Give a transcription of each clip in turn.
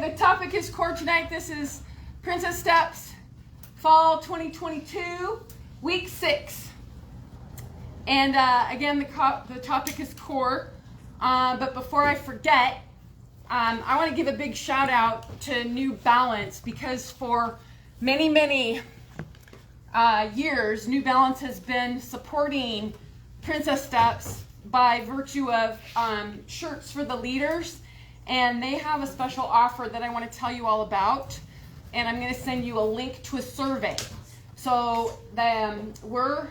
The topic is core tonight. This is Princess Steps, Fall 2022, Week 6. And again, the topic is core. But before I forget, I want to give a big shout out to New Balance, because for many years, New Balance has been supporting Princess Steps by virtue of shirts for the leaders. And they have a special offer that I want to tell you all about. And I'm going to send you a link to a survey. So we're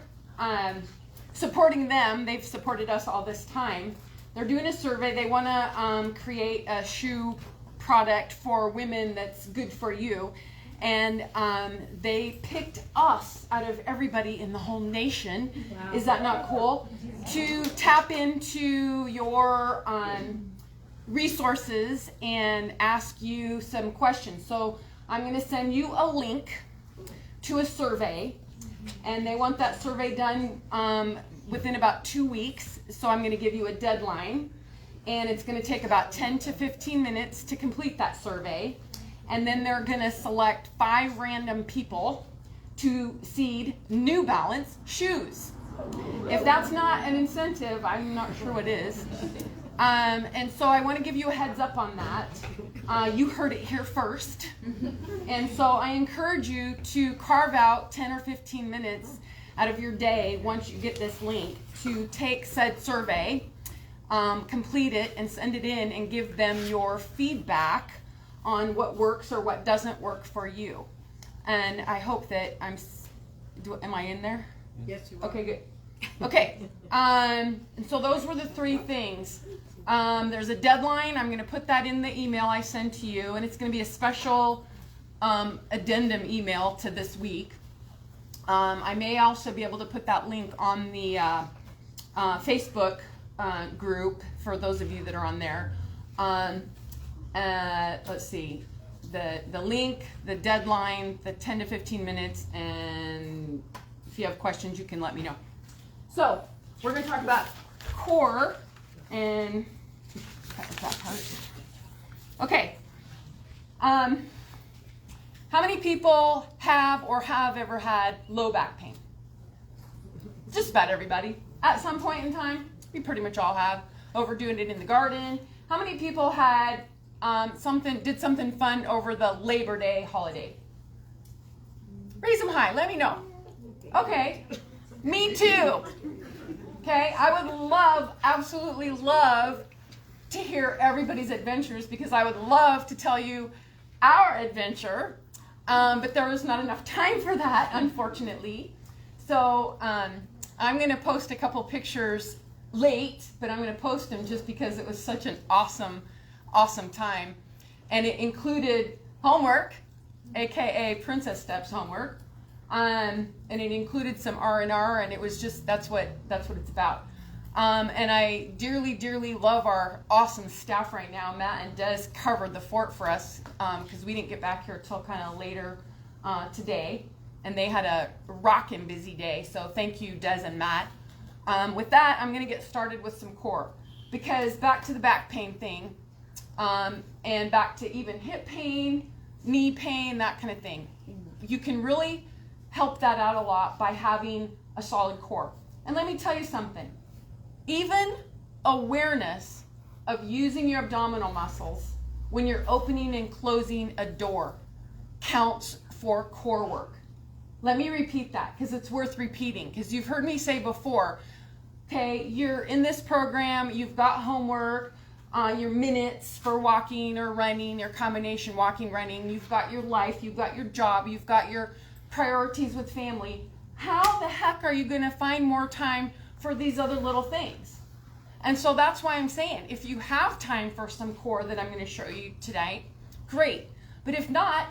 supporting them. They've supported us all this time. They're doing a survey. They want to create a shoe product for women that's good for you. And they picked us out of everybody in the whole nation. Wow. Is that not cool? To tap into your resources and ask you some questions. So I'm going to send you a link to a survey, and they want that survey done within about 2 weeks. So I'm going to give you a deadline, and it's going to take about 10 to 15 minutes to complete that survey. And then they're going to select 5 random people to seed New Balance shoes. If that's not an incentive, I'm not sure what is. And so I want to give you a heads up on that. You heard it here first. And so I encourage you to carve out 10 or 15 minutes out of your day once you get this link to take said survey, complete it, and send it in and give them your feedback on what works or what doesn't work for you. And I hope that am I in there? Yes, you are. Okay, good. Okay, and so those were the 3 things. There's a deadline. I'm going to put that in the email I send to you, and it's going to be a special addendum email to this week. I may also be able to put that link on the Facebook group for those of you that are on there. Let's see, the link, the deadline, the 10 to 15 minutes, and if you have questions, you can let me know. So we're going to talk about core and that part. Okay. How many people have or have ever had low back pain? Just about everybody. At some point in time, we pretty much all have. Overdoing it in the garden. How many people had did something fun over the Labor Day holiday? Raise them high. Let me know. Okay. Me too. Okay. I would absolutely love to hear everybody's adventures, because I would love to tell you our adventure. But there was not enough time for that, unfortunately. So I'm going to post a couple pictures late, but I'm going to post them just because it was such an awesome time. And it included homework, aka Princess Steps homework, and it included some R&R, and it was just that's what it's about. And I dearly love our awesome staff right now. Matt and Des covered the fort for us because we didn't get back here till kind of later today, and they had a rockin' busy day. So thank you, Des and Matt. With that, I'm going to get started with some core, because back to the back pain thing, and back to even hip pain, knee pain, that kind of thing. You can really help that out a lot by having a solid core. And let me tell you something. Even awareness of using your abdominal muscles when you're opening and closing a door counts for core work. Let me repeat that, because it's worth repeating, because you've heard me say before, okay, you're in this program, you've got homework, your minutes for walking or running, your combination walking, running, you've got your life, you've got your job, you've got your priorities with family. How the heck are you going to find more time for these other little things? And so that's why I'm saying, if you have time for some core that I'm going to show you tonight, great. But if not,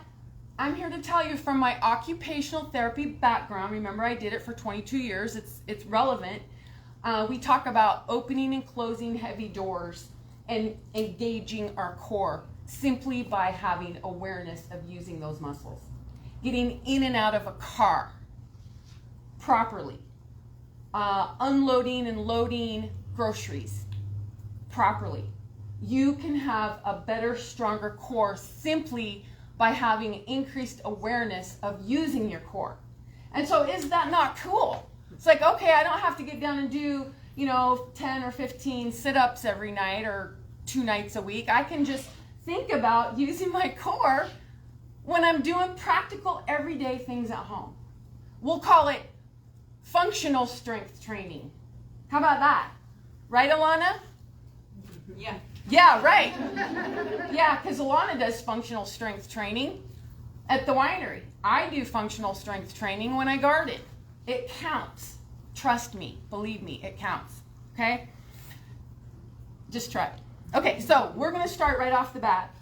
I'm here to tell you from my occupational therapy background. Remember, I did it for 22 years. It's relevant. We talk about opening and closing heavy doors and engaging our core simply by having awareness of using those muscles. Getting in and out of a car properly. Unloading and loading groceries properly. you can have a better, stronger core simply by having increased awareness of using your core. And so is that not cool? It's like, okay, I don't have to get down and do, 10 or 15 sit-ups every night or 2 nights a week. I can just think about using my core when I'm doing practical everyday things at home. We'll call it functional strength training. How about that? Right, Alana? Yeah. Yeah, right. Yeah, because Alana does functional strength training at the winery. I do functional strength training when I garden. It counts. Trust me. Believe me, it counts. Okay? Just try it. Okay, so we're going to start right off the bat.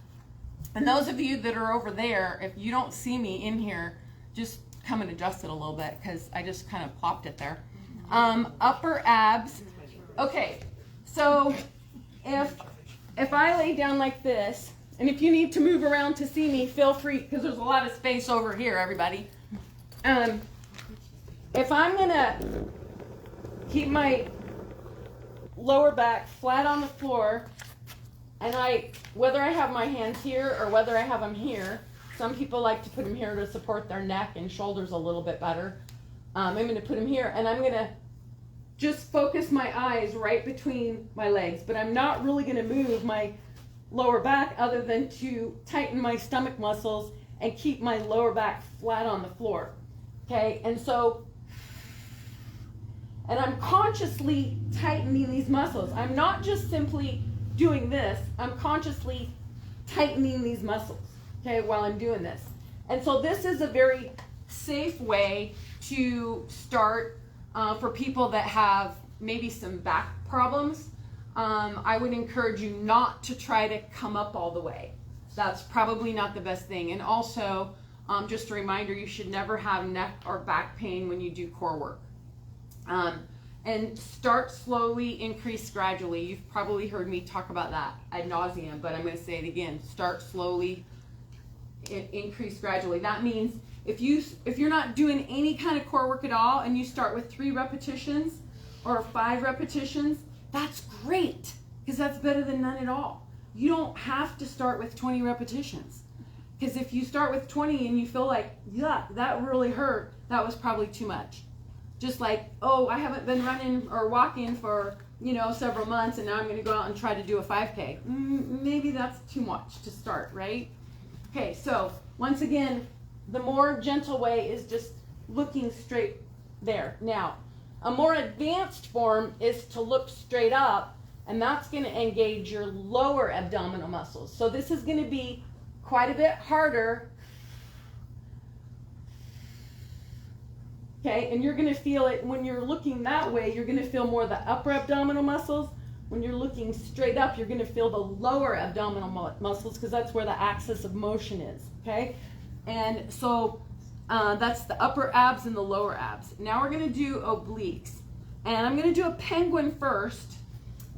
And those of you that are over there, if you don't see me in here, just come and adjust it a little bit because I just kind of plopped it there. Upper abs. Okay, so if I lay down like this, and if you need to move around to see me, feel free, because there's a lot of space over here, everybody. If I'm going to keep my lower back flat on the floor, and whether I have my hands here or whether I have them here, some people like to put them here to support their neck and shoulders a little bit better. I'm going to put them here, and I'm going to just focus my eyes right between my legs, but I'm not really going to move my lower back other than to tighten my stomach muscles and keep my lower back flat on the floor. Okay, and I'm consciously tightening these muscles. I'm not just simply doing this, I'm consciously tightening these muscles, okay, while I'm doing this. And so this is a very safe way to start for people that have maybe some back problems. I would encourage you not to try to come up all the way. That's probably not the best thing. And also, just a reminder, you should never have neck or back pain when you do core work. And start slowly, increase gradually. You've probably heard me talk about that ad nauseum, but I'm going to say it again. Start slowly, increase gradually. That means if you're not doing any kind of core work at all and you start with 3 repetitions or 5 repetitions, that's great, because that's better than none at all. You don't have to start with 20 repetitions, because if you start with 20 and you feel like, yuck, that really hurt, that was probably too much. Just like, oh, I haven't been running or walking for, several months, and now I'm going to go out and try to do a 5K. Maybe that's too much to start, right? Okay, so once again, the more gentle way is just looking straight there. Now, a more advanced form is to look straight up, and that's going to engage your lower abdominal muscles. So this is going to be quite a bit harder. Okay, and you're going to feel it when you're looking that way. You're going to feel more the upper abdominal muscles. When you're looking straight up, you're going to feel the lower abdominal muscles, because that's where the axis of motion is. Okay, and so that's the upper abs and the lower abs. Now we're going to do obliques, and I'm going to do a penguin first,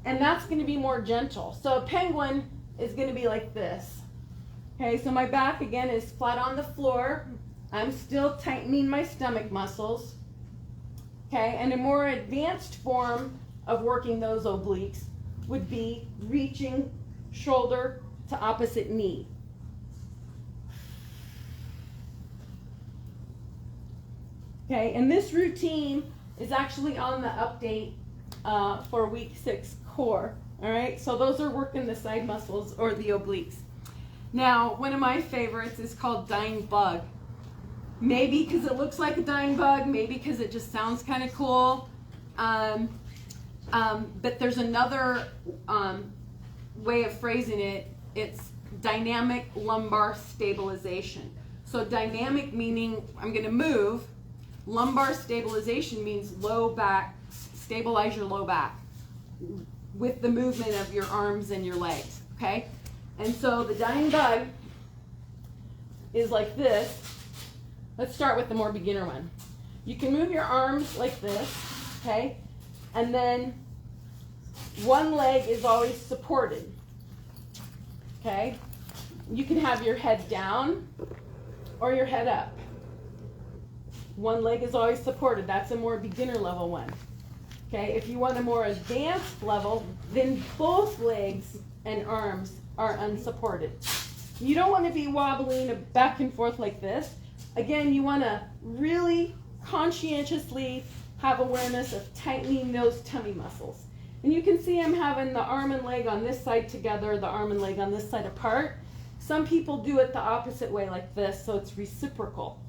and that's going to be more gentle. So a penguin is going to be like this. Okay, so my back again is flat on the floor. I'm still tightening my stomach muscles. Okay, and a more advanced form of working those obliques would be reaching shoulder to opposite knee. Okay, and this routine is actually on the update for week 6 core. All right, so those are working the side muscles or the obliques. Now, one of my favorites is called dying bug. Maybe because it looks like a dying bug, maybe because it just sounds kind of cool. But there's another way of phrasing it. It's dynamic lumbar stabilization. So dynamic meaning I'm going to move. Lumbar stabilization means low back, stabilize your low back with the movement of your arms and your legs, okay? And so the dying bug is like this. Let's start with the more beginner one. You can move your arms like this, okay? And then one leg is always supported, okay? You can have your head down or your head up. One leg is always supported. That's a more beginner level one. Okay, if you want a more advanced level, then both legs and arms are unsupported. You don't want to be wobbling back and forth like this. Again, you want to really conscientiously have awareness of tightening those tummy muscles. And you can see I'm having the arm and leg on this side together, the arm and leg on this side apart. Some people do it the opposite way like this, so it's reciprocal.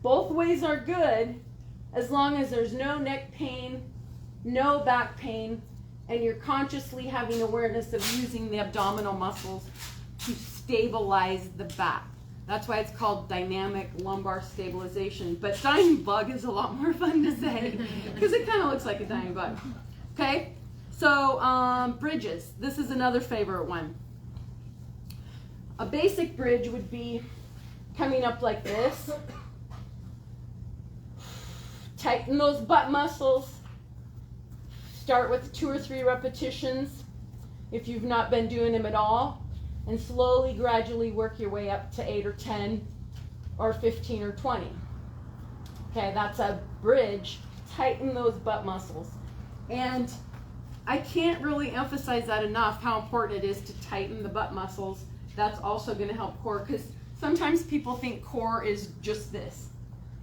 Both ways are good as long as there's no neck pain, no back pain, and you're consciously having awareness of using the abdominal muscles to stabilize the back. That's why it's called dynamic lumbar stabilization. But dying bug is a lot more fun to say because it kind of looks like a dying bug. Okay, so bridges. This is another favorite one. A basic bridge would be coming up like this. Tighten those butt muscles. Start with 2 or 3 repetitions if you've not been doing them at all. And slowly, gradually work your way up to 8 or 10 or 15 or 20. Okay, that's a bridge. Tighten those butt muscles. And I can't really emphasize that enough, how important it is to tighten the butt muscles. That's also going to help core, because sometimes people think core is just this.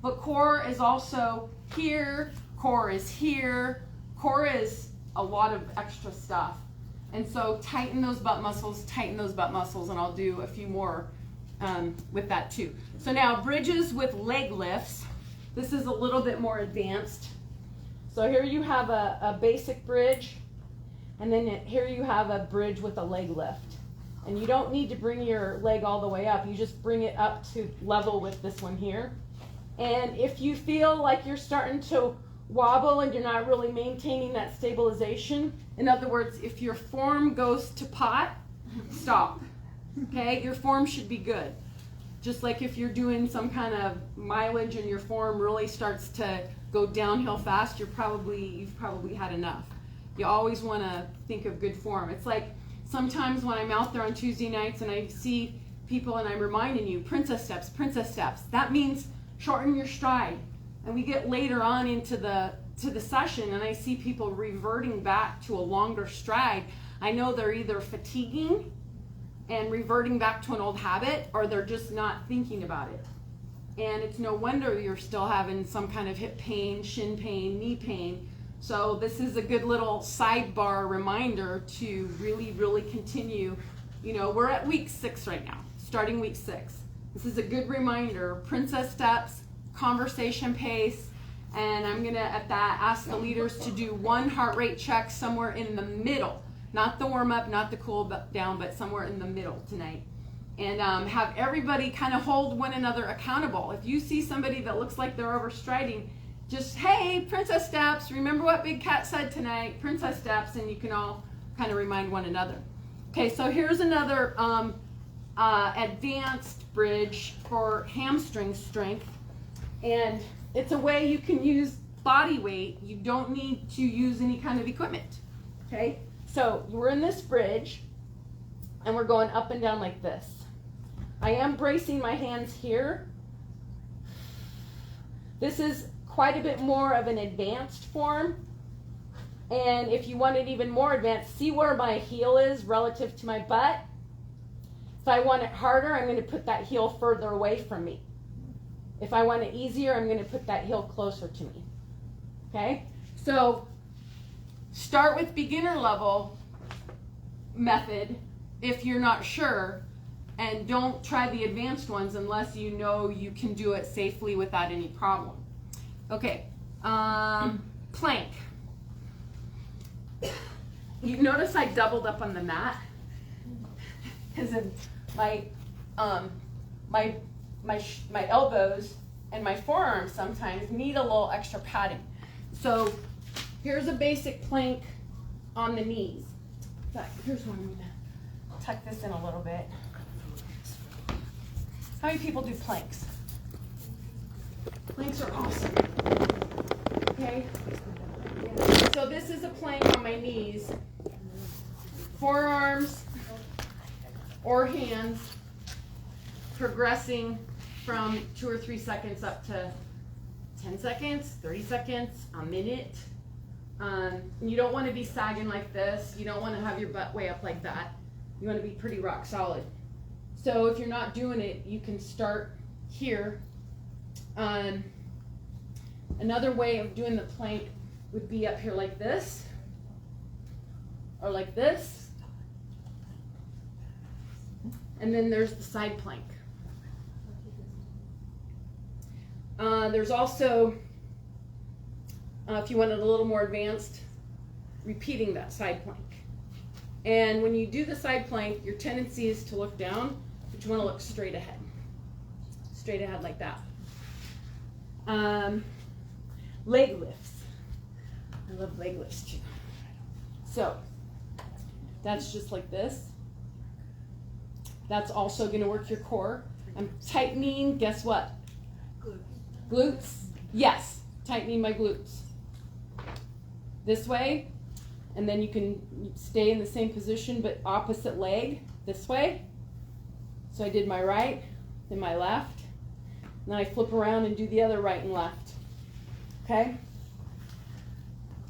But core is also here, core is here, core is a lot of extra stuff. And so tighten those butt muscles, and I'll do a few more with that too. So now bridges with leg lifts. This is a little bit more advanced. So here you have a basic bridge, and then here you have a bridge with a leg lift. And you don't need to bring your leg all the way up. You just bring it up to level with this one here. And if you feel like you're starting to wobble and you're not really maintaining that stabilization, in other words, if your form goes to pot, stop. Okay, your form should be good. Just like if you're doing some kind of mileage and your form really starts to go downhill fast, you've probably had enough. You always want to think of good form. It's like sometimes when I'm out there on Tuesday nights and I see people and I'm reminding you, princess steps, princess steps. That means shorten your stride. And we get later on into the session and I see people reverting back to a longer stride. I know they're either fatiguing and reverting back to an old habit, or they're just not thinking about it. And it's no wonder you're still having some kind of hip pain, shin pain, knee pain. So this is a good little sidebar reminder to really, really continue. You know, we're at week 6 right now, starting week 6. This is a good reminder, princess steps, conversation pace, and I'm gonna at that ask the leaders to do 1 heart rate check somewhere in the middle, not the warm up, not the cool down, but somewhere in the middle tonight. And have everybody kind of hold one another accountable. If you see somebody that looks like they're overstriding, just, hey, princess steps, remember what Big Cat said tonight, princess steps, and you can all kind of remind one another. Okay, so here's another advanced bridge for hamstring strength. And it's a way you can use body weight. You don't need to use any kind of equipment. Okay, so we're in this bridge and we're going up and down like this. I am bracing my hands here. This is quite a bit more of an advanced form. And if you want it even more advanced, see where my heel is relative to my butt. If I want it harder, I'm going to put that heel further away from me. If I want it easier, I'm going to put that heel closer to me. Okay? So start with beginner level method if you're not sure, and don't try the advanced ones unless you know you can do it safely without any problem. Okay, plank. You notice I doubled up on the mat because my elbows and my forearms sometimes need a little extra padding. So here's a basic plank on the knees. In fact, here's one. I'm gonna tuck this in a little bit. How many people do planks? Planks are awesome. Okay. So this is a plank on my knees. Forearms or hands progressing from 2 or 3 seconds up to 10 seconds, 30 seconds, a minute. You don't want to be sagging like this. You don't want to have your butt way up like that. You want to be pretty rock solid. So if you're not doing it, you can start here. Another way of doing the plank would be up here like this, or like this. And then there's the side plank. There's also, if you wanted a little more advanced, repeating that side plank. And when you do the side plank, your tendency is to look down, but you want to look straight ahead. Straight ahead like that. Leg lifts. I love leg lifts too. So, that's just like this. That's also going to work your core. I'm tightening, guess what? Glutes. Yes, tightening my glutes. This way, and then you can stay in the same position but opposite leg this way. So I did my right, then my left, and then I flip around and do the other right and left. Okay?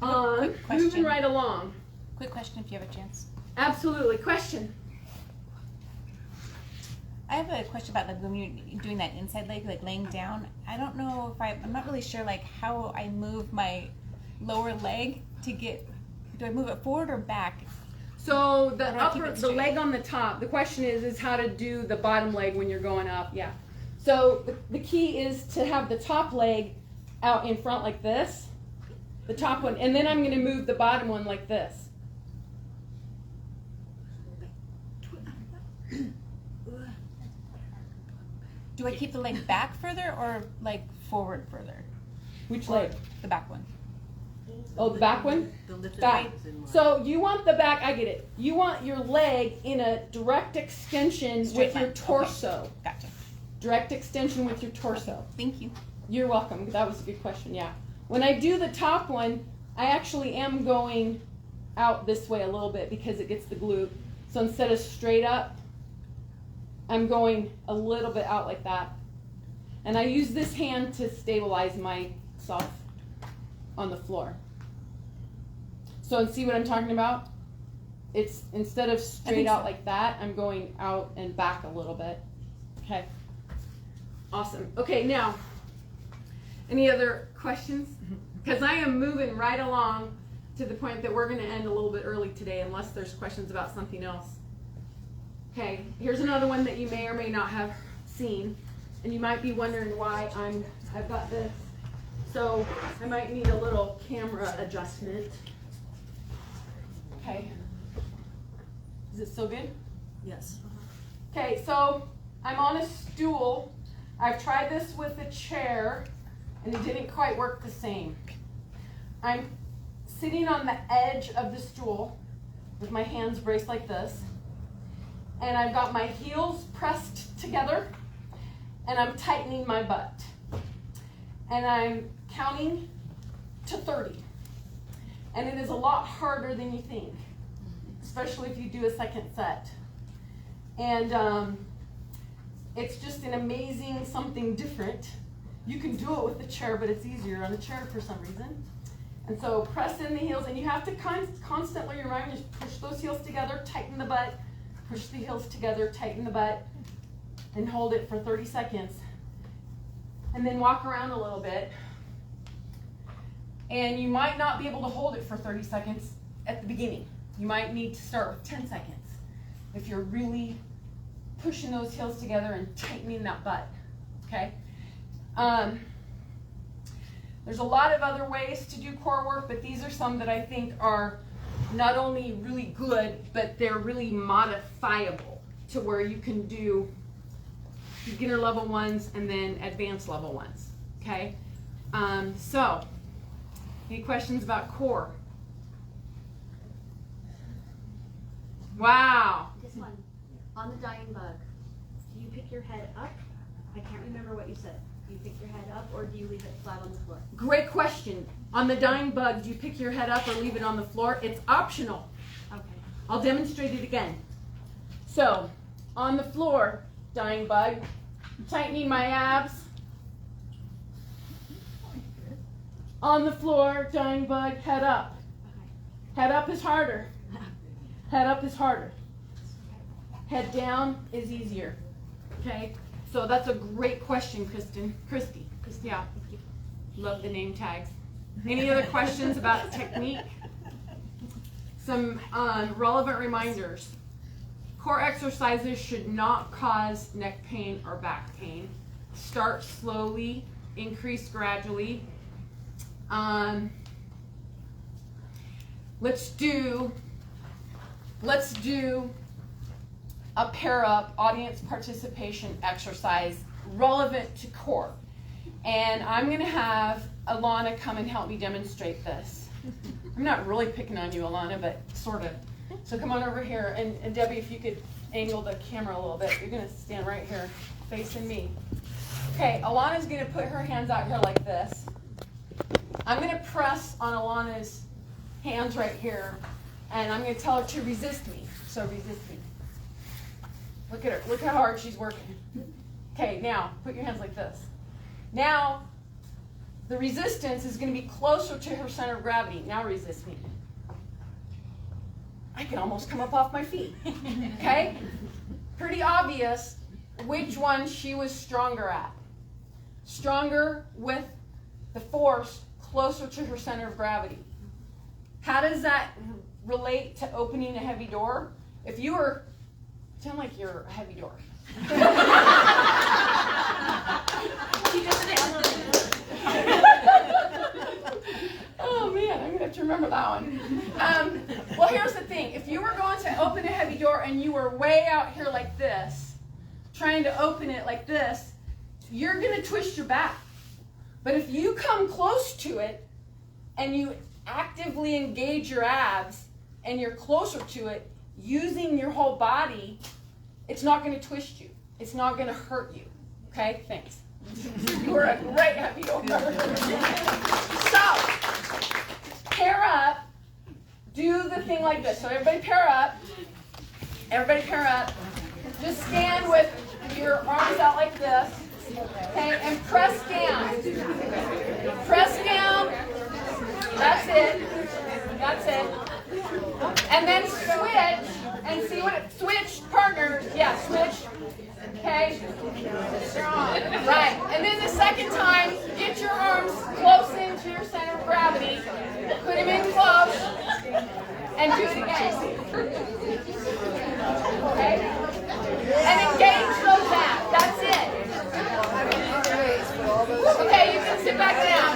Quick question. Moving right along. Quick question if you have a chance. Absolutely. Question. I have a question about when you're doing that inside leg, like laying down. I don't know if I'm not really sure like how I move my lower leg to get, do I move it forward or back? So the How do I keep it the straight? leg on the top, the question is how to do the bottom leg when you're going up. Yeah. So the key is to have the top leg out in front like this, the top one, and then I'm going to move the bottom one like this. Do I keep the leg back further or like forward further? Which Or leg? the back one. Oh, the back one? The lifted Back. legs in line. So you want the back, I get it. You want your leg in a direct extension Straight with your line. Okay. torso. Gotcha. Direct extension with your torso. Thank you. You're welcome. That was a good question, yeah. When I do the top one, I actually am going out this way a little bit because it gets the glute. So instead of straight up, I'm going a little bit out like that. And I use this hand to stabilize myself on the floor. So see what I'm talking about? It's instead of straight think out so. like that, I'm going out and back a little bit. Okay. Awesome. Okay, now, any other questions? Because I am moving right along to the point that we're going to end a little bit early today unless there's questions about something else. Okay, here's another one that you may or may not have seen, and you might be wondering why I've got this. So I might need a little camera adjustment. Okay. Is it still good? Yes. Okay, so I'm on a stool. I've tried this with a chair, and it didn't quite work the same. I'm sitting on the edge of the stool with my hands braced like this, and I've got my heels pressed together, and I'm tightening my butt. And I'm counting to 30. And it is a lot harder than you think, especially if you do a second set. And it's just an amazing something different. You can do it with the chair, but it's easier on the chair for some reason. And so press in the heels, and you have to constantly remind yourself, push those heels together, tighten the butt, push the heels together, tighten the butt, and hold it for 30 seconds. And then walk around a little bit. And you might not be able to hold it for 30 seconds at the beginning. You might need to start with 10 seconds if you're really pushing those heels together and tightening that butt, okay? There's a lot of other ways to do core work, but these are some that I think are not only really good, but they're really modifiable to where you can do beginner level ones and then advanced level ones, okay? So, any questions about core? Wow. This one, on the dying bug, do you pick your head up? I can't remember what you said. Do you pick your head up or do you leave it flat on the floor? Great question. On the dying bug, do you pick your head up or leave it on the floor? It's optional. Okay. I'll demonstrate it again. So, on the floor, dying bug, tightening my abs. On the floor, dying bug, head up. Okay. Head up is harder. Head up is harder. Head down is easier. Okay? So that's a great question, Christy. Yeah. Love the name tags. Any other questions about technique? Some relevant reminders. Core exercises should not cause neck pain or back pain. Start slowly, increase gradually. Let's do a pair up audience participation exercise relevant to core. And I'm going to have Alana come and help me demonstrate this. I'm not really picking on you, Alana, but sort of. So come on over here. And Debbie, if you could angle the camera a little bit. You're going to stand right here facing me. Okay, Alana's going to put her hands out here like this. I'm going to press on Alana's hands right here. And I'm going to tell her to resist me. So resist me. Look at her. Look how hard she's working. Okay, now put your hands like this. Now, the resistance is going to be closer to her center of gravity. Now resist me. I can almost come up off my feet. Okay? Pretty obvious which one she was stronger at. Stronger with the force closer to her center of gravity. How does that relate to opening a heavy door? If you were, pretend like you're a heavy door. Oh man, I'm gonna have to remember that one. Well, here's the thing. If you were going to open a heavy door and you were way out here like this, trying to open it like this, you're gonna twist your back. But if you come close to it and you actively engage your abs and you're closer to it, using your whole body, it's not gonna twist you. It's not gonna hurt you. Okay, thanks. You were a great heavy door. So, pair up. Do the thing like this. So everybody pair up. Everybody pair up. Just stand with your arms out like this. Okay, and press down. Press down. That's it. That's it. And then switch and see what it, switch partners. Yeah, switch. Okay? Right. And then the second time, get your arms close into your center of gravity. Put them in close. And do it again. Okay? And engage those abs. That's it. Okay, you can sit back down.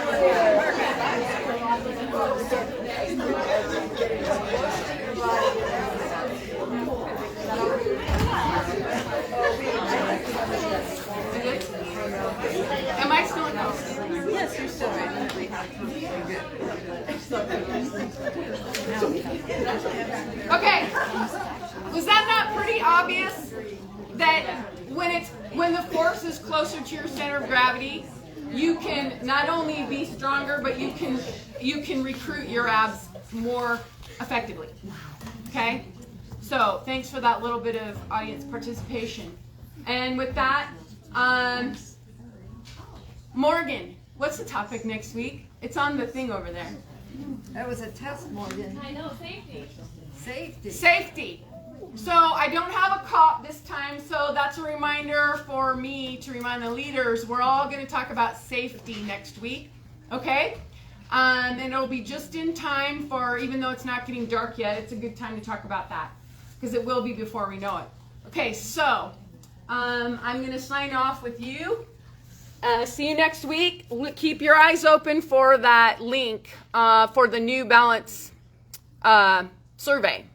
Am I still in house? Yes, you're still right. Okay. Was that not pretty obvious that when the force is closer to your center of gravity, you can not only be stronger, but you can recruit your abs more effectively. Okay? So thanks for that little bit of audience participation. And with that, Morgan, what's the topic next week? It's on the thing over there. That was a test, Morgan. I know, safety. Safety. Safety. So I don't have a cop this time, so that's a reminder for me to remind the leaders. We're all going to talk about safety next week, okay? And it'll be just in time for, even though it's not getting dark yet, it's a good time to talk about that, because it will be before we know it. Okay, so I'm going to sign off with you. See you next week. Keep your eyes open for that link for the New Balance survey.